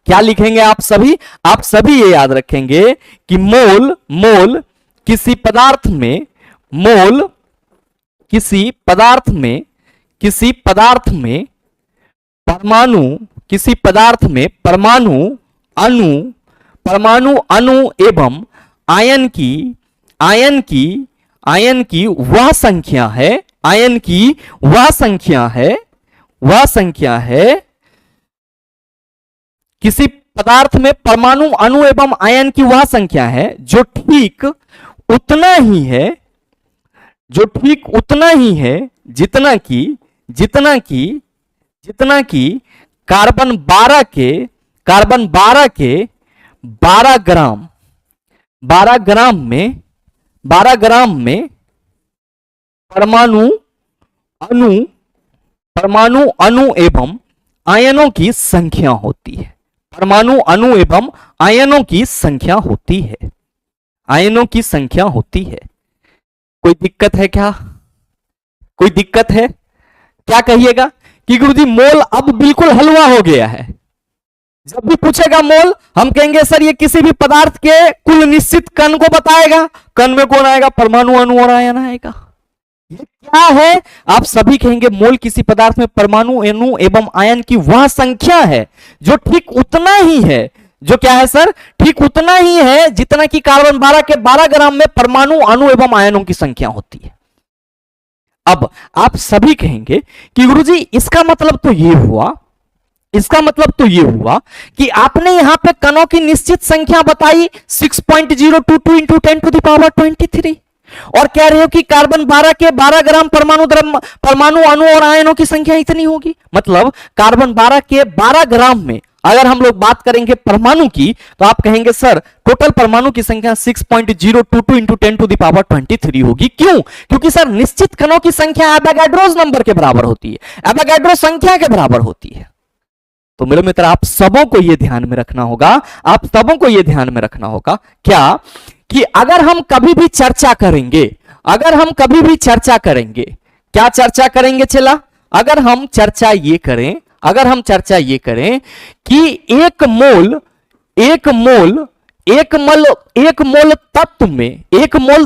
क्या लिखेंगे आप सभी? आप सभी ये याद रखेंगे कि मोल किसी पदार्थ में, मोल किसी पदार्थ में परमाणु, किसी पदार्थ में परमाणु, अणु एवं आयन की वह संख्या है, आयन की वह संख्या है किसी पदार्थ में परमाणु, अणु एवं आयन की वह संख्या है जो ठीक उतना ही है जितना कि कार्बन 12 के 12 ग्राम में परमाणु, अणु एवं आयनों की संख्या होती है। परमाणु, अणु एवं आयनों की संख्या होती है, आयनों की संख्या होती है। कोई दिक्कत है क्या? कोई दिक्कत है क्या? कहिएगा कि गुरुजी मोल अब बिल्कुल हलवा हो गया है। जब भी पूछेगा मोल, हम कहेंगे सर ये किसी भी पदार्थ के कुल निश्चित कण को बताएगा। कण में कौन आएगा? परमाणु, अणु और आयन आएगा। ये क्या है? आप सभी कहेंगे मोल किसी पदार्थ में परमाणु, अणु एवं आयन की वह संख्या है जो ठीक उतना ही है, जो क्या है सर? ठीक उतना ही है जितना कि कार्बन 12 के 12 ग्राम में परमाणु, अणु एवं आयनों की संख्या होती है। अब आप सभी कहेंगे कि गुरुजी इसका मतलब तो ये हुआ, इसका मतलब तो ये हुआ कि आपने यहां पे कणों की निश्चित संख्या बताई 6.022 इंटू 10 टू द पावर 23 और कह रहे हो कि कार्बन 12 के 12 ग्राम परमाणु, अणु और आयनों की संख्या इतनी होगी। मतलब कार्बन 12 के 12 ग्राम में अगर हम लोग बात करेंगे परमाणु की, तो आप कहेंगे सर टोटल परमाणु की संख्या 6.022 इंटू 10 टू द पावर 23 होगी। क्यों? क्योंकि सर निश्चित कणों की संख्या एवोगाड्रोस नंबर के बराबर होती है, एवोगाड्रो संख्या के बराबर होती है। तो मेरे मित्र, आप सबों को यह ध्यान में रखना होगा, आप सबों को यह ध्यान में रखना होगा क्या कि अगर हम कभी भी चर्चा करेंगे, अगर हम कभी भी चर्चा करेंगे, क्या चर्चा करेंगे चला? अगर हम चर्चा ये करें, अगर हम चर्चा ये करें कि एक मोल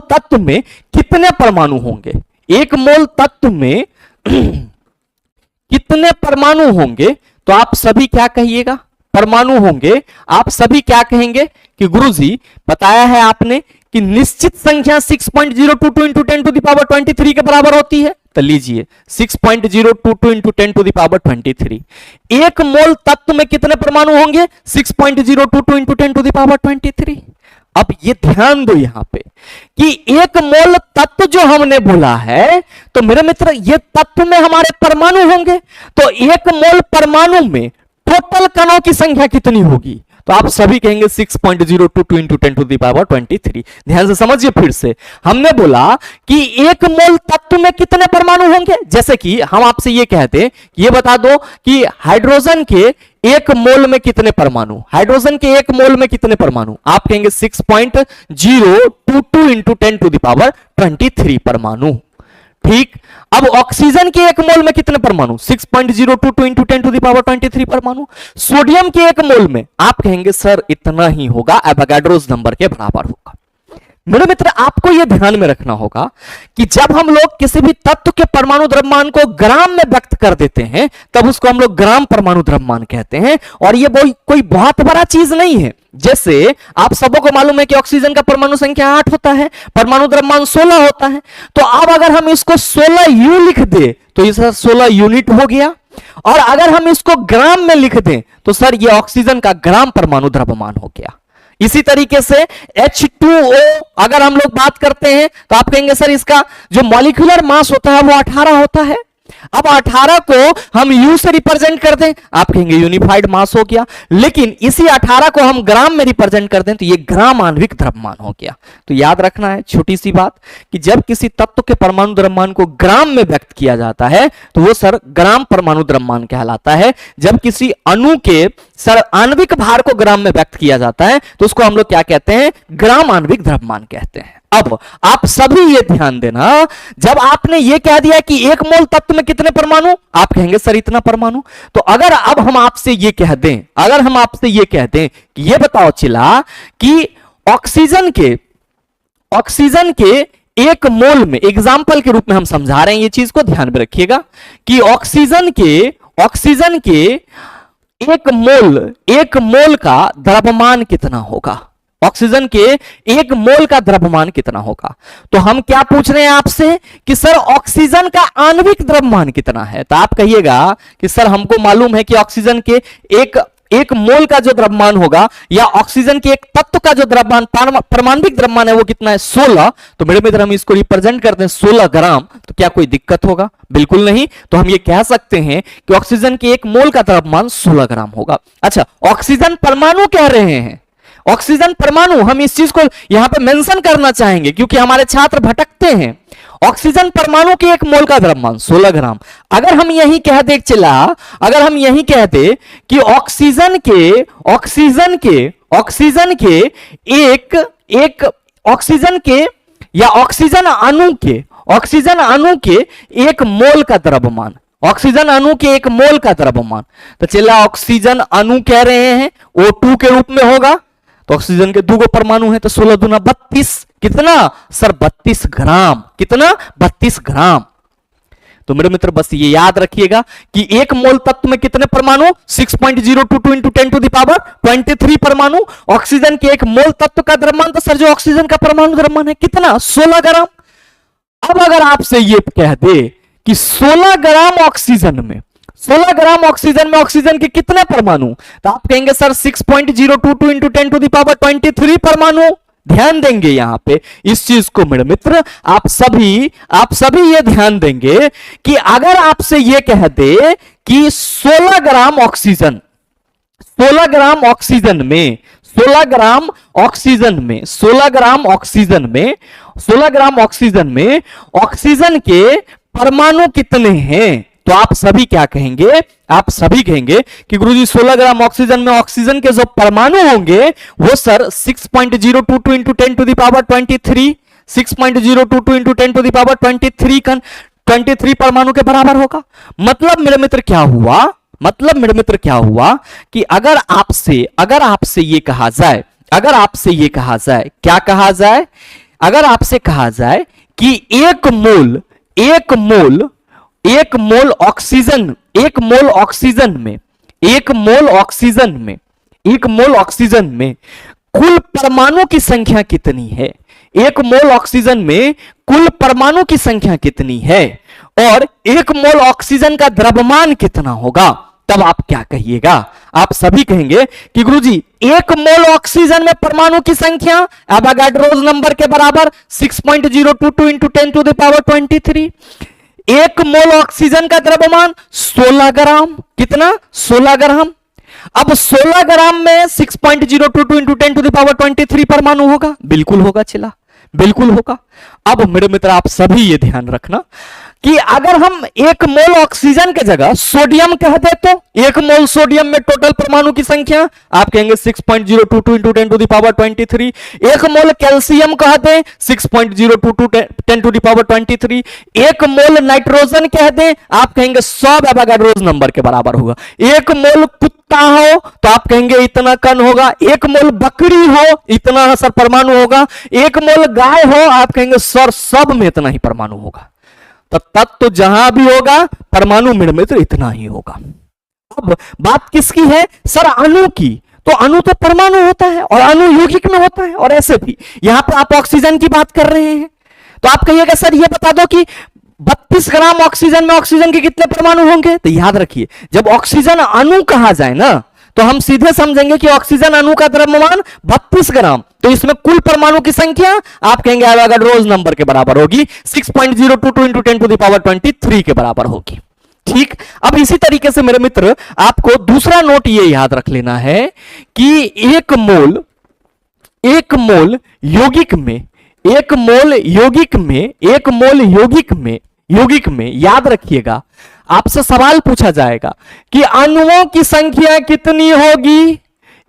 तत्व में कितने परमाणु होंगे, एक मोल तत्व में कितने परमाणु होंगे, तो आप सभी क्या कहिएगा? परमाणु होंगे। आप सभी क्या कहेंगे कि गुरुजी बताया है आपने कि निश्चित संख्या 6.022 इंटू 10 टू द पावर 23 के बराबर होती है? तो लीजिए 6.022 इंटू 10 टू द पावर 23। एक मोल तत्व में कितने परमाणु होंगे? 6.022 इंटू 10 टू द पावर 23। अब ये ध्यान दो यहां पे कि एक मोल तत्व जो हमने बोला है, तो मेरे मित्र ये तत्व में हमारे परमाणु होंगे, तो एक मोल परमाणु में टोटल कणों की संख्या कितनी होगी? तो आप सभी कहेंगे 6.022 इंटू 10 टू द पावर 23। ध्यान से समझिए, फिर से हमने बोला कि एक मोल तत्व में कितने परमाणु होंगे। जैसे कि हम आपसे ये कहते, ये बता दो कि हाइड्रोजन के एक मोल में कितने परमाणु, हाइड्रोजन के एक मोल में कितने परमाणु? आप कहेंगे 6.022 इंटू 10 टू द पावर 23 परमाणु। ठीक, अब ऑक्सीजन के एक मोल में कितने परमाणु? 6.022 इंटू 10 टू द पावर 23 परमाणु। सोडियम के एक मोल में आप कहेंगे सर इतना ही होगा, एवोगाड्रोस नंबर के बराबर होगा। मेरे मित्र आपको यह ध्यान में रखना होगा कि जब हम लोग किसी भी तत्व के परमाणु द्रव्यमान को ग्राम में व्यक्त कर देते हैं, तब उसको हम लोग ग्राम परमाणु द्रव्यमान कहते हैं। और यह कोई बहुत बड़ा चीज नहीं है। जैसे आप सबों को मालूम है कि ऑक्सीजन का परमाणु संख्या 8 होता है, परमाणु द्रव्यमान 16 होता है। तो अब अगर हम इसको 16 यू लिख दे तो ये सर 16 यूनिट हो गया। और अगर हम इसको ग्राम में लिख दें तो सर ये ऑक्सीजन का ग्राम परमाणु द्रव्यमान हो गया। इसी तरीके से H2O अगर हम लोग बात करते हैं तो आप कहेंगे सर इसका जो मॉलिक्यूलर मास होता है वो 18 होता है। अब 18 को हम U से रिप्रेजेंट कर दें, आप कहेंगे यूनिफाइड मास हो गया। लेकिन इसी 18 को हम ग्राम में रिप्रेजेंट कर दें तो ये ग्राम आणविक द्रव्यमान हो गया। तो याद रखना है छोटी सी बात कि जब किसी तत्व के परमाणु द्रव्यमान को ग्राम में व्यक्त किया जाता है तो वो सर ग्राम परमाणु द्रव्यमान कहलाता है। जब किसी अणु के सर आणविक भार को ग्राम में व्यक्त किया जाता है तो उसको हम लोग क्या कहते हैं? ग्राम आणविक द्रव्यमान कहते हैं। अब आप सभी ये ध्यान देना, जब आपने ये कह दिया कि एक मोल तत्व में कितने परमाणु, आप कहेंगे सर इतना परमाणु। तो अगर अब हम आपसे ये कह दें, अगर हम आपसे ये कह दें कि ये बताओ चिल्ला कि ऑक्सीजन के एक मोल में, एग्जाम्पल के रूप में हम समझा रहे हैं, ये चीज को ध्यान में रखिएगा कि ऑक्सीजन के एक मोल का द्रव्यमान कितना होगा? ऑक्सीजन के एक मोल का द्रव्यमान कितना होगा? तो हम क्या पूछ रहे हैं आपसे कि सर ऑक्सीजन का आणविक द्रव्यमान कितना है? तो आप कहिएगा कि सर हमको मालूम है कि ऑक्सीजन के एक मोल का जो द्रव्यमान होगा या ऑक्सीजन के एक तत्व का जो द्रव्यमान परमाणविक द्रव्यमान है वो कितना है? 16। तो मेरे मित्र हम इसको रिप्रेजेंट करते हैं 16 ग्राम। तो क्या कोई दिक्कत होगा? बिल्कुल नहीं। तो हम ये कह सकते हैं कि ऑक्सीजन के एक मोल का द्रव्यमान 16 ग्राम होगा। अच्छा, ऑक्सीजन परमाणु कह रहे हैं, ऑक्सीजन परमाणु, हम इस चीज को यहां पे मेंशन करना चाहेंगे क्योंकि हमारे छात्र भटकते हैं। ऑक्सीजन परमाणु के एक मोल का द्रव्यमान 16 ग्राम। अगर हम यही कह दे अगर हम यही कह दे कि ऑक्सीजन ऑक्सीजन अणु के एक मोल का द्रव्यमान, ऑक्सीजन अणु के एक मोल का द्रव्यमान, तो चला ऑक्सीजन अणु कह रहे हैं O2 के रूप में होगा। तो ऑक्सीजन के 2 परमाणु है तो 16 दूना 32। कितना सर? 32 ग्राम। कितना? 32 ग्राम। तो मेरे मित्र बस ये याद रखिएगा कि एक मोल तत्व में कितने परमाणु? 6.022 इंटू 10 टू द पावर 23 परमाणु। ऑक्सीजन के एक मोल तत्व का द्रव्यमान, तो सर जो ऑक्सीजन का परमाणु द्रव्यमान है कितना? 16 ग्राम। अब अगर आपसे ये कह दे कि 16 ग्राम ऑक्सीजन में ऑक्सीजन के कितने परमाणु, तो आप कहेंगे sir 6.022 into 10 to the power 23 परमाणु। ध्यान देंगे यहां पे इस चीज को मेरे मित्र, आप सभी ये ध्यान देंगे कि अगर आपसे ये कह दे कि 16 ग्राम ऑक्सीजन में ऑक्सीजन के परमाणु कितने हैं? तो आप सभी क्या कहेंगे? आप सभी कहेंगे कि गुरुजी 16 ग्राम ऑक्सीजन में ऑक्सीजन के जो परमाणु होंगे वो sir 6.022 into 10 to the power 23, 6.022 into 10 to the power 23 परमाणु के बराबर होगा। मतलब मेरे मित्र क्या हुआ कि अगर आपसे ये कहा जाए, अगर आपसे कहा जाए कि एक मोल ऑक्सीजन में कुल परमाणु की संख्या कितनी है? एक मोल ऑक्सीजन में कुल परमाणु की संख्या कितनी है और एक मोल ऑक्सीजन का द्रव्यमान कितना होगा, तब आप क्या कहिएगा? आप सभी कहेंगे कि गुरुजी एक मोल ऑक्सीजन में परमाणु की संख्या एवोगाड्रोस नंबर के बराबर 6.022 इंटू 10 टू द पावर 23। एक मोल ऑक्सीजन का द्रव्यमान 16 ग्राम, कितना? 16 ग्राम। अब 16 ग्राम में 6.022 इंटू 10 टू द पावर 23 परमाणु होगा, बिल्कुल होगा चिल्ला, बिल्कुल होगा। अब मेरे मित्र आप सभी ये ध्यान रखना कि अगर हम एक मोल ऑक्सीजन के जगह सोडियम कह दे तो एक मोल सोडियम में टोटल परमाणु की संख्या आप कहेंगे 6.022 इंटू 10 टू द पावर 23। एक मोल कैल्शियम कह दे 6.022 10 टू द पावर 23। एक मोल नाइट्रोजन कह दे आप कहेंगे 100 एवोगाड्रोस नंबर के बराबर होगा। एक मोल कुत्ता हो तो आप कहेंगे इतना कण होगा। एक मोल बकरी हो इतना सर परमाणु होगा। एक मोल गाय हो आप कहेंगे सर सब में इतना ही परमाणु होगा। तो तत्व जहां भी होगा परमाणु मेरे मित्र इतना ही होगा। अब बात किसकी है सर? अणु की। तो अणु तो परमाणु होता है और अणु यौगिक में होता है और ऐसे भी यहां पर आप ऑक्सीजन की बात कर रहे हैं तो आप कहिएगा सर ये बता दो कि 32 ग्राम ऑक्सीजन में ऑक्सीजन के कितने परमाणु होंगे? तो याद रखिए जब ऑक्सीजन अणु कहा जाए ना तो हम सीधे समझेंगे कि ऑक्सीजन अणु का द्रव्यमान 32 ग्राम, तो इसमें कुल परमाणु की संख्या आप कहेंगे एवोगाड्रोस नंबर के बराबर होगी 6.022 इंटू 10 टू द पावर 23 के बराबर होगी। ठीक, अब इसी तरीके से मेरे मित्र आपको दूसरा नोट ये याद रख लेना है कि एक मोल यौगिक में याद रखिएगा आपसे सवाल पूछा जाएगा कि अणुओं की संख्या कितनी होगी।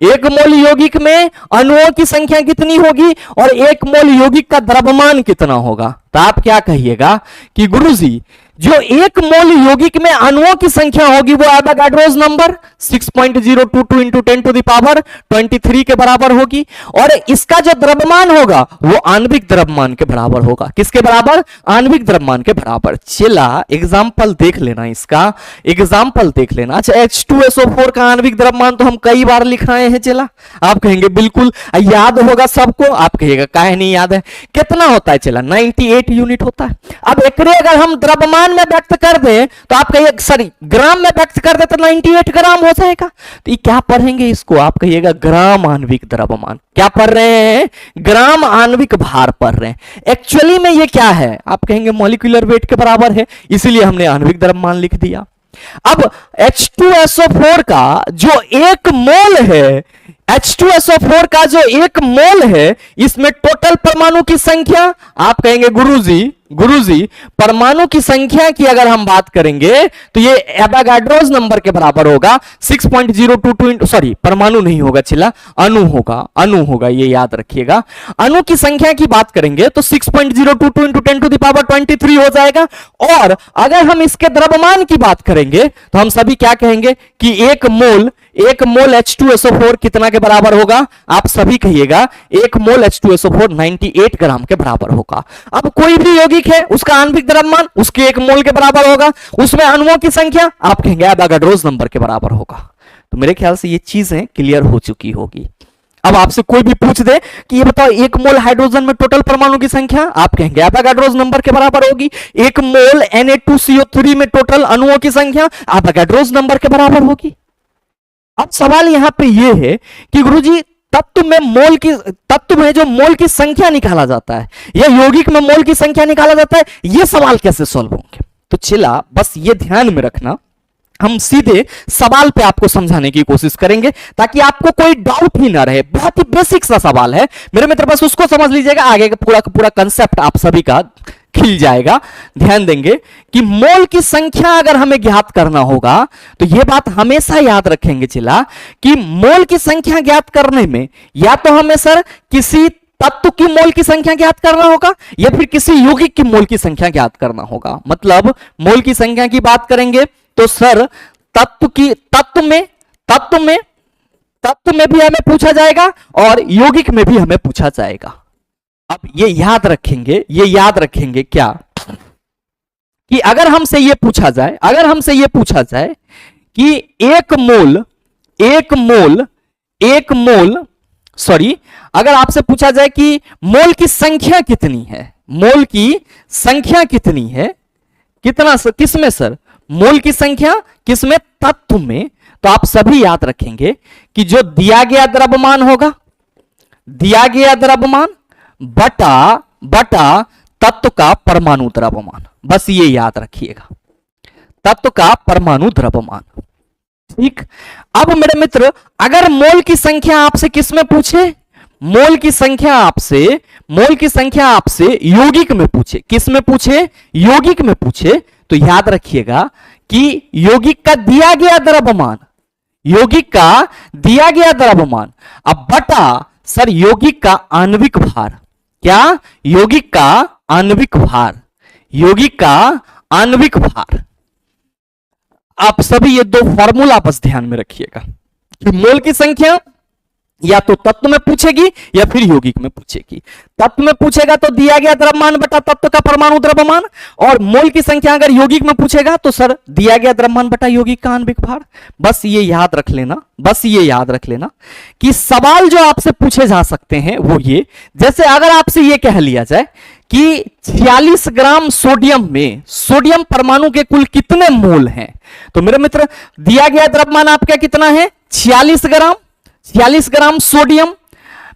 एक मोल यौगिक में अणुओं की संख्या कितनी होगी और एक मोल यौगिक का द्रव्यमान कितना होगा। तो आप क्या कहिएगा कि गुरुजी जो एक मोल यौगिक में अणुओं की संख्या होगी वो Avogadro's number 6.022 into 10 to the power 23 के बराबर होगी और इसका जो द्रव्यमान होगा वो आणविक द्रव्यमान के बराबर होगा। किसके बराबर? आणविक द्रव्यमान के बराबर। चला एग्जाम्पल देख लेना, इसका एग्जाम्पल देख लेना। अच्छा H2SO4 का आणविक द्रव्यमान तो हम कई बार लिख रहे हैं चला, आप कहेंगे बिल्कुल याद होगा सबको। आप कहिएगा काहे नहीं याद है? कितना होता है चला? 98 यूनिट होता है। अब एकरे अगर हम द्रव्यमान में व्यक्त कर दें तो आप कहिए सॉरी ग्राम में व्यक्त कर दे तो 98 ग्राम हो जाएगा। तो ये क्या पढ़ेंगे इसको? आप कहिएगा ग्राम आणविक द्रव्यमान। क्या पढ़ रहे हैं? ग्राम आणविक भार पढ़ रहे हैं। एक्चुअली में ये क्या है? आप कहेंगे मॉलिक्यूलर वेट के बराबर है, इसीलिए हमने आणविक द्रव्यमान लिख दिया। अब H2SO4 का जो एक मोल है, H2SO4 का जो एक मोल है इसमें टोटल परमाणु की संख्या आप कहेंगे गुरुजी परमाणु की संख्या की अगर हम बात करेंगे तो ये एवोगाड्रोस नंबर के बराबर होगा 6.022 सॉरी परमाणु नहीं होगा चिल्ला, अणु होगा, ये याद रखिएगा। अणु की संख्या की बात करेंगे तो 6.022 इंटू 10 टू द पावर 23 हो जाएगा। और अगर हम इसके द्रव्यमान की बात करेंगे तो हम सभी क्या कहेंगे कि एक मोल H2SO4 कितना के बराबर होगा? आप सभी कहिएगा एक मोल H2SO4 98 ग्राम के बराबर होगा। अब कोई भी यौगिक है उसका आणविक द्रव्यमान उसके एक मोल के बराबर होगा, उसमें अणुओं की संख्या आप कहेंगे एवोगाड्रोस नंबर के बराबर होगा। तो मेरे ख्याल से ये चीजें क्लियर हो चुकी होगी। अब आपसे कोई भी पूछ दे कि ये बताओ एक मोल हाइड्रोजन में टोटल परमाणु की संख्या आप कहेंगे एवोगाड्रोस नंबर के बराबर होगी। एक मोल Na2CO3 में टोटल अणुओं की संख्या एवोगाड्रोस नंबर के बराबर होगी। अब सवाल यहां पे ये है कि गुरुजी तत्व में जो मोल की संख्या निकाला जाता है या यौगिक में मोल की संख्या निकाला जाता है, ये सवाल कैसे सॉल्व होंगे? तो चिल्ला बस ये ध्यान में रखना, हम सीधे सवाल पे आपको समझाने की कोशिश करेंगे ताकि आपको कोई डाउट ही ना रहे। बहुत ही बेसिक सा सवाल है मेरे मित्र, बस उसको समझ लीजिएगा, आगे का पूरा कंसेप्ट आप सभी का खिल जाएगा। ध्यान देंगे कि मोल की संख्या अगर हमें ज्ञात करना होगा तो यह बात हमेशा याद रखेंगे चिल्ला कि मोल की संख्या ज्ञात करने में या तो हमें सर किसी तत्व की मोल की संख्या ज्ञात करना होगा या फिर किसी यौगिक की मोल की संख्या ज्ञात करना होगा। मतलब मोल की संख्या की बात करेंगे तो सर तत्व में भी हमें पूछा जाएगा और यौगिक में भी हमें पूछा जाएगा। अब ये याद रखेंगे क्या कि अगर हमसे ये पूछा जाए कि एक मोल सॉरी, अगर आपसे पूछा जाए कि मोल की संख्या कितनी है, मोल की संख्या कितनी है, कितना किसमें सर, मोल की संख्या किसमें, तत्व में, तो आप सभी याद रखेंगे कि जो दिया गया द्रव्यमान होगा, दिया गया द्रव्यमान बटा बटा तत्व का परमाणु द्रव्यमान, बस ये याद रखिएगा, तत्व का परमाणु द्रव्यमान। ठीक, अब मेरे मित्र अगर मोल की संख्या आपसे किसमें पूछे, मोल की संख्या आपसे, मोल की संख्या आपसे यौगिक में पूछे, किस में पूछे, यौगिक में पूछे, तो याद रखिएगा कि यौगिक का दिया गया द्रव्यमान, यौगिक का दिया गया द्रव्यमान अब बटा सर यौगिक का आणविक भार, क्या, यौगिक का आणविक भार, यौगिक का आणविक भार। आप सभी ये दो फॉर्मूला बस ध्यान में रखिएगा कि मोल की संख्या या तो तत्व में पूछेगी या फिर यौगिक में पूछेगी। तत्व में पूछेगा तो दिया गया द्रव्यमान बटा तत्व का परमाणु द्रव्यमान, और मोल की संख्या अगर यौगिक में पूछेगा तो सर दिया गया द्रव्यमान बटा यौगिक का आणविक भार। बस ये याद रख लेना, बस ये याद रख लेना कि सवाल जो आपसे पूछे जा सकते हैं वो ये, जैसे अगर आपसे ये कह लिया जाए कि 46 ग्राम सोडियम में सोडियम परमाणु के कुल कितने मोल हैं, तो मेरे मित्र दिया गया द्रव्यमान आपका कितना है, 46 ग्राम, 46 ग्राम सोडियम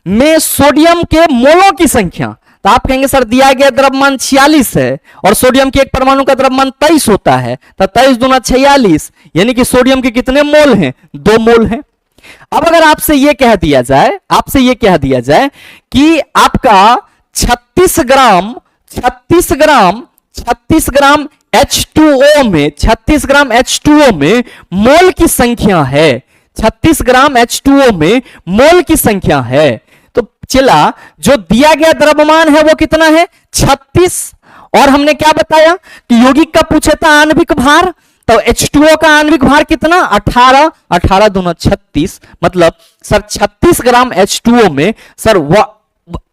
में सोडियम के मोलों की संख्या, तो आप कहेंगे सर दिया गया द्रव्यमान 46 है और सोडियम के एक परमाणु का द्रव्यमान 23 होता है, तो 23 दूना 46, यानी कि सोडियम के कितने मोल हैं, 2 मोल हैं। अब अगर आपसे यह कह दिया जाए, आपसे यह कह दिया जाए कि आपका 36 ग्राम H2O में, 36 ग्राम H2O में मोल की संख्या है, 36 ग्राम H2O में मोल की संख्या है, तो चला जो दिया गया द्रव्यमान है वो कितना है, 36, और हमने क्या बताया कि यौगिक का पूछा था आणविक भार, तो H2O का आणविक भार कितना, 18, 18 दूना 36, मतलब सर 36 ग्राम H2O में सर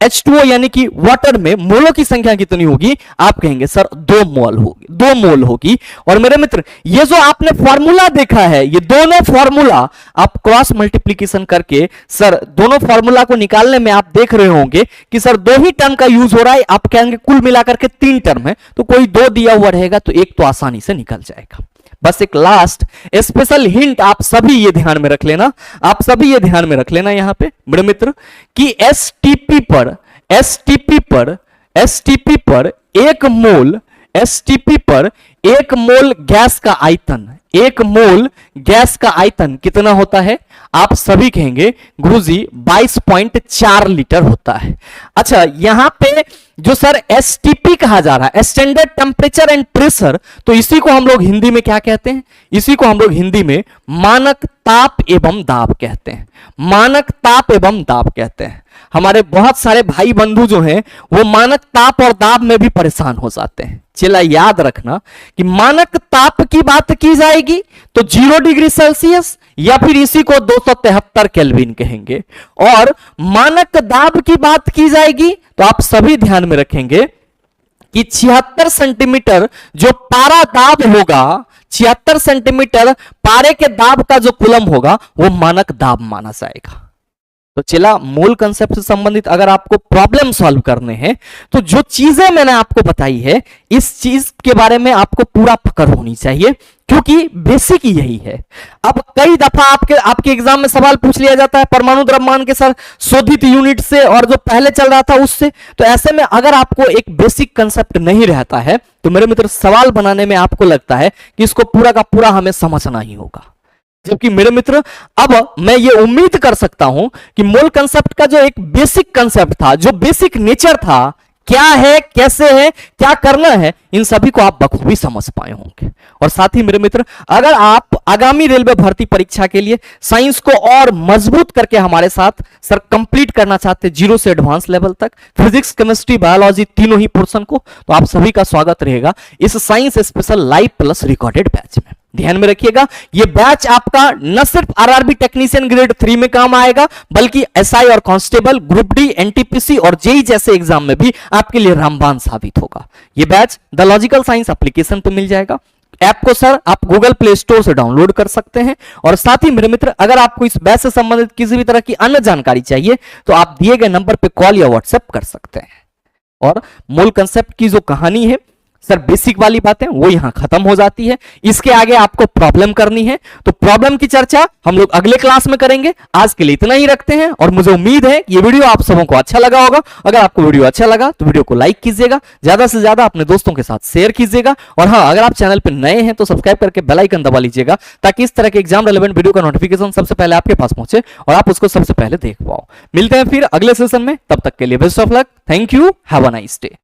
H2O यानी कि वाटर में मोलों की संख्या कितनी होगी, आप कहेंगे सर 2 मोल होगी, 2 मोल होगी। और मेरे मित्र ये जो आपने फॉर्मूला देखा है, ये दोनों फॉर्मूला आप क्रॉस मल्टीप्लिकेशन करके सर दोनों फॉर्मूला को निकालने में आप देख रहे होंगे कि सर 2 ही टर्म का यूज हो रहा है, आप कहेंगे कुल मिलाकर के 3 टर्म है, तो कोई 2 दिया हुआ रहेगा तो एक तो आसानी से निकल जाएगा। बस एक लास्ट स्पेशल हिंट आप सभी ये ध्यान में रख लेना, आप सभी ये ध्यान में रख लेना यहां पे मेरे मित्र कि एसटीपी पर एक मोल गैस का आयतन, एक मोल गैस का आयतन कितना होता है, आप सभी कहेंगे गुरुजी 22.4 लीटर होता है। अच्छा, यहां पे जो सर एसटीपी कहा जा रहा है, स्टैंडर्ड टेम्परेचर एंड प्रेशर, तो इसी को हम लोग हिंदी में क्या कहते हैं, इसी को हम लोग हिंदी में मानक ताप एवं दाब कहते हैं, मानक ताप एवं दाब कहते हैं। हमारे बहुत सारे भाई बंधु जो हैं वो मानक ताप और दाब में भी परेशान हो जाते हैं। चला याद रखना कि मानक ताप की बात की जाएगी तो 0 डिग्री सेल्सियस या फिर इसी को 273 केल्विन कहेंगे, और मानक दाब की बात की जाएगी तो आप सभी ध्यान में रखेंगे कि 76 सेंटीमीटर जो पारा दाब होगा, 76 सेंटीमीटर पारे के दाब का जो कूलम होगा वो मानक दाब माना जाएगा। तो चला मूल कंसेप्ट से संबंधित अगर आपको प्रॉब्लम सॉल्व करने हैं तो जो चीजें मैंने आपको बताई है इस चीज के बारे में आपको पूरा पकड़ होनी चाहिए, क्योंकि बेसिक यही है। अब कई दफा आपके एग्जाम में सवाल पूछ लिया जाता है परमाणु द्रव्यमान के सर शोधित यूनिट से और जो पहले चल रहा था उससे, तो ऐसे में अगर आपको एक बेसिक कंसेप्ट नहीं रहता है तो मेरे मित्र सवाल बनाने में आपको लगता है कि इसको पूरा का पूरा हमें समझना ही होगा। जबकि मेरे मित्र अब मैं ये उम्मीद कर सकता हूं कि मोल कंसेप्ट का जो एक बेसिक कंसेप्ट था, जो बेसिक नेचर था, क्या है, कैसे है, क्या करना है, इन सभी को आप बखूबी समझ पाए होंगे। और साथ ही मेरे मित्र अगर आप आगामी रेलवे भर्ती परीक्षा के लिए साइंस को और मजबूत करके हमारे साथ सर कंप्लीट करना चाहते, 0 से एडवांस लेवल तक फिजिक्स, केमिस्ट्री, बायोलॉजी तीनों ही पोर्शन को, तो आप सभी का स्वागत रहेगा इस science special live plus recorded batch में। ध्यान में रखिएगा ये बैच आपका न सिर्फ आरआरबी टेक्नीशियन ग्रेड 3 में काम आएगा बल्कि एसआई और कांस्टेबल, ग्रुप डी, एनटीपीसी और जेई जैसे एग्जाम में भी आपके लिए रामबाण साबित होगा। ये batch the logical science application पे मिल जाएगा। ऐप को सर आप गूगल प्ले स्टोर से डाउनलोड कर सकते हैं। और साथ ही मेरे मित्र, अगर आपको इस बैच से संबंधित किसी भी तरह की अन्य जानकारी चाहिए तो आप दिए गए नंबर पे कॉल या व्हाट्सएप कर सकते हैं। और मूल कंसेप्ट की जो कहानी है सर, बेसिक वाली बातें वो यहां खत्म हो जाती है। इसके आगे आपको प्रॉब्लम करनी है, तो प्रॉब्लम की चर्चा हम लोग अगले क्लास में करेंगे। आज के लिए इतना ही रखते हैं और मुझे उम्मीद है ये वीडियो आप सबों को अच्छा लगा होगा। अगर आपको वीडियो अच्छा लगा तो वीडियो को लाइक कीजिएगा, ज्यादा से ज्यादा अपने दोस्तों के साथ शेयर कीजिएगा। और हाँ, अगर आप चैनल पर नए हैं तो सब्सक्राइब करके बेल आइकन दबा लीजिएगा, ताकि इस तरह के एग्जाम रिलेवेंट वीडियो का नोटिफिकेशन सबसे पहले आपके पास पहुंचे और आप उसको सबसे पहले देख पाओ। मिलते हैं फिर अगले सेशन में, तब तक के लिए best of luck. Thank you, have a nice day.